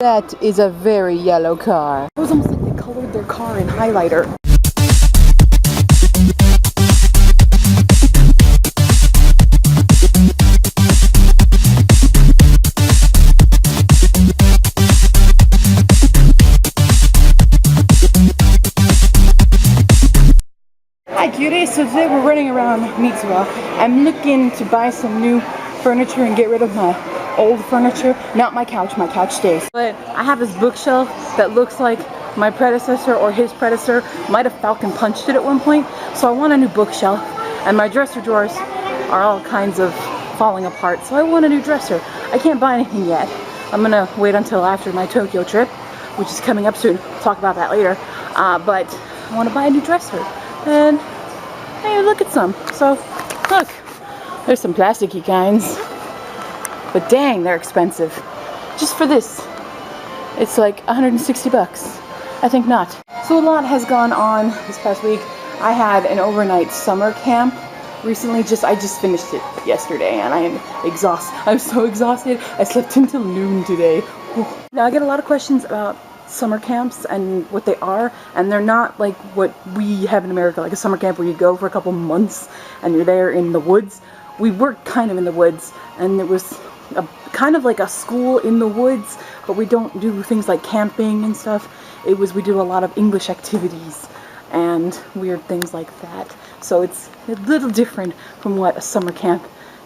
That is a very yellow car. It was almost like they colored their car in highlighter. Hi cuties, so today we're running around Mitsuba. I'm looking to buy some new furniture and get rid of my old furniture. Not my couch stays. But I have this bookshelf that looks like my predecessor or his predecessor might have Falcon punched it at one point. So I want a new bookshelf, and my dresser drawers are all kinds of falling apart. So I want a new dresser. I can't buy anything yet. I'm gonna wait until after my Tokyo trip, which is coming up soon. We'll talk about that later. But I want to buy a new dresser. And hey, look at some. So look, there's some plasticky kinds, but dang, they're expensive. Just for this, it's like 160 bucks. I think not. So a lot has gone on this past week. I had an overnight summer camp recently. I just finished it yesterday, and I am exhausted. I'm so exhausted. I slept until noon today. Now I get a lot of questions about summer camps and what they are, and they're not like what we have in America, like a summer camp where you go for a couple months and you're there in the woods. We worked kind of in the woods, and it was kind of like a school in the woods, but we don't do things like camping and stuff. We do a lot of English activities and weird things like that. So it's a little different from what a summer camp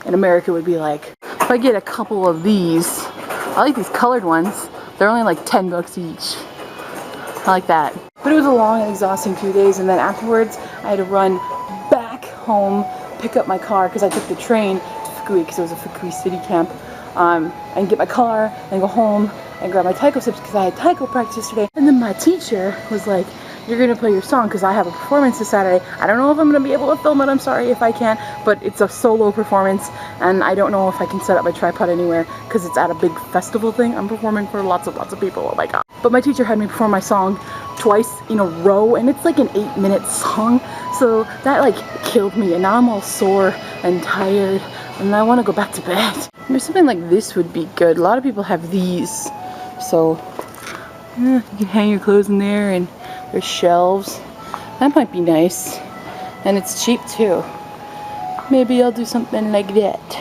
in America would be like. If I get a couple of these, I like these colored ones. They're only like 10 bucks each. I like that. But it was a long and exhausting few days, and then afterwards I had to run back home, pick up my car because I took the train to Fukui because it was a Fukui city camp, and get my car and go home and grab my taiko sips because I had taiko practice yesterday. And then my teacher was like, "You're gonna play your song because I have a performance this Saturday. I don't know if I'm gonna be able to film it. I'm sorry if I can't, but it's a solo performance, and I don't know if I can set up my tripod anywhere because it's at a big festival thing. I'm performing for lots of people. Oh my god!" But my teacher had me perform my song twice in a row, and it's like an 8-minute song, so that like killed me. And now I'm all sore and tired, and I want to go back to bed. Maybe something like this would be good. A lot of people have these, so you can hang your clothes in there, and there's shelves. That might be nice. And it's cheap too. Maybe I'll do something like that.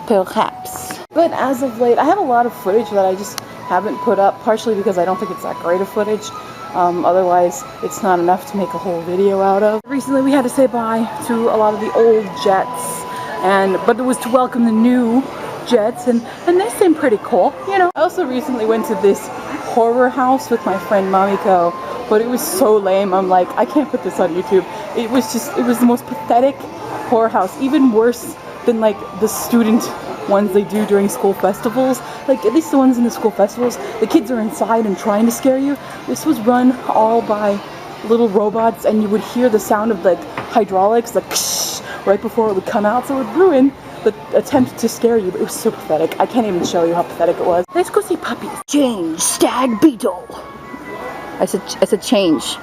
Perhaps. But as of late, I have a lot of footage that I just haven't put up, partially because I don't think it's that great of footage. Otherwise, it's not enough to make a whole video out of. Recently, we had to say bye to a lot of the old jets, but it was to welcome the new jets, and they seem pretty cool, you know. I also recently went to this horror house with my friend Mamiko, but it was so lame. I'm like, I can't put this on YouTube. It was the most pathetic horror house, even worse than like the student ones they do during school festivals. Like, at least the ones in the school festivals, the kids are inside and trying to scare you. This was run all by little robots, and you would hear the sound of like hydraulics, like right before it would come out, so it would ruin the attempt to scare you. But it was so pathetic. I can't even show you how pathetic it was. Let's go see Puppies. Change stag beetle. I said change.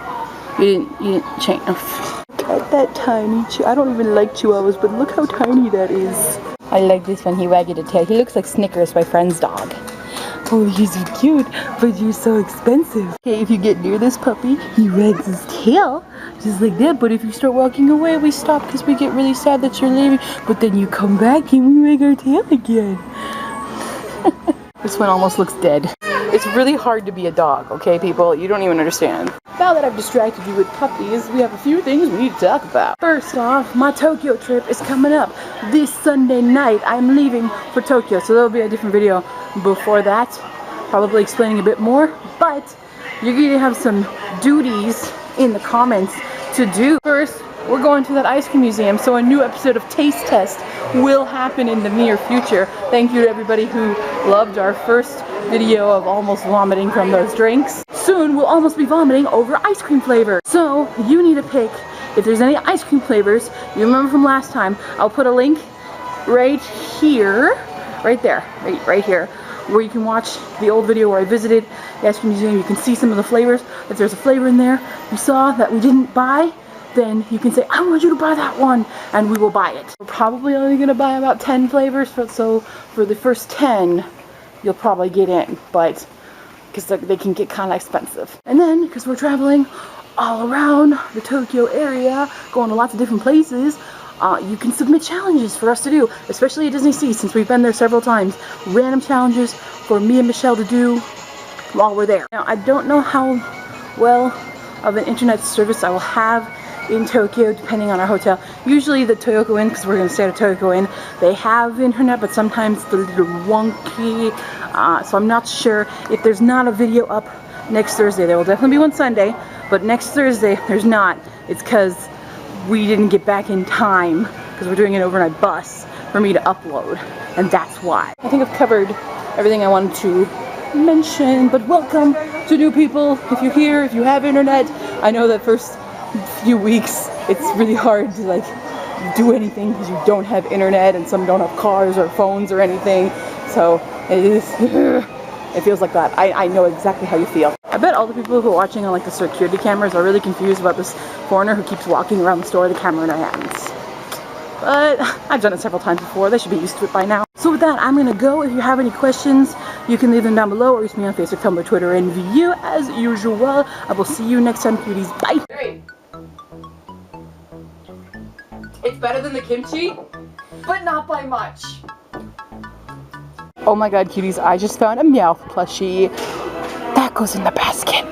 You didn't change. Oh, look at that tiny I don't even like chihuahuas, but look how tiny that is. I like this one. He wagged a tail. He looks like Snickers, my friend's dog. Oh, he's so cute, but you're so expensive. Okay, if you get near this puppy, he wags his tail, just like that. But if you start walking away, we stop because we get really sad that you're leaving. But then you come back and we wag our tail again. This one almost looks dead. It's really hard to be a dog, okay, people? You don't even understand. Now that I've distracted you with puppies, we have a few things we need to talk about. First off, my Tokyo trip is coming up. This Sunday night, I'm leaving for Tokyo, so there'll be a different video before that, probably explaining a bit more, but you're going to have some duties in the comments to do. First, we're going to that ice cream museum, so a new episode of Taste Test will happen in the near future. Thank you to everybody who loved our first video of almost vomiting from those drinks. Soon we'll almost be vomiting over ice cream flavor. So you need to pick if there's any ice cream flavors you remember from last time. I'll put a link right here, right there, right here, where you can watch the old video where I visited the ice cream museum. You can see some of the flavors. If there's a flavor in there you saw that we didn't buy, then you can say, I want you to buy that one, and we will buy it. We're probably only going to buy about 10 flavors, so for the first 10, you'll probably get in. But because they can get kind of expensive. And then, because we're traveling all around the Tokyo area, going to lots of different places, you can submit challenges for us to do, especially at Disney Sea, since we've been there several times. Random challenges for me and Michelle to do while we're there. Now, I don't know how well of an internet service I will have in Tokyo, depending on our hotel. Usually the Tokyo Inn, because we're going to stay at a Tokyo Inn, they have internet, but sometimes it's a little wonky, so I'm not sure. If there's not a video up next Thursday, there will definitely be one Sunday, but next Thursday there's not. It's because we didn't get back in time, because we're doing an overnight bus for me to upload, and that's why. I think I've covered everything I wanted to mention, but welcome to new people. If you're here, if you have internet, I know that first few weeks it's really hard to like do anything because you don't have internet, and some don't have cars or phones or anything, so it feels like that. I know exactly how you feel. I bet all the people who are watching on like the security cameras are really confused about this foreigner who keeps walking around the store with a camera in her hands. But I've done it several times before. They should be used to it by now. So with that, I'm gonna go. If you have any questions, you can leave them down below, or reach me on Facebook, Tumblr, Twitter, and VU as usual. I will see you next time, cuties. Bye! 3. It's better than the kimchi, but not by much. Oh my god, cuties, I just found a Meowth plushie. That goes in the basket.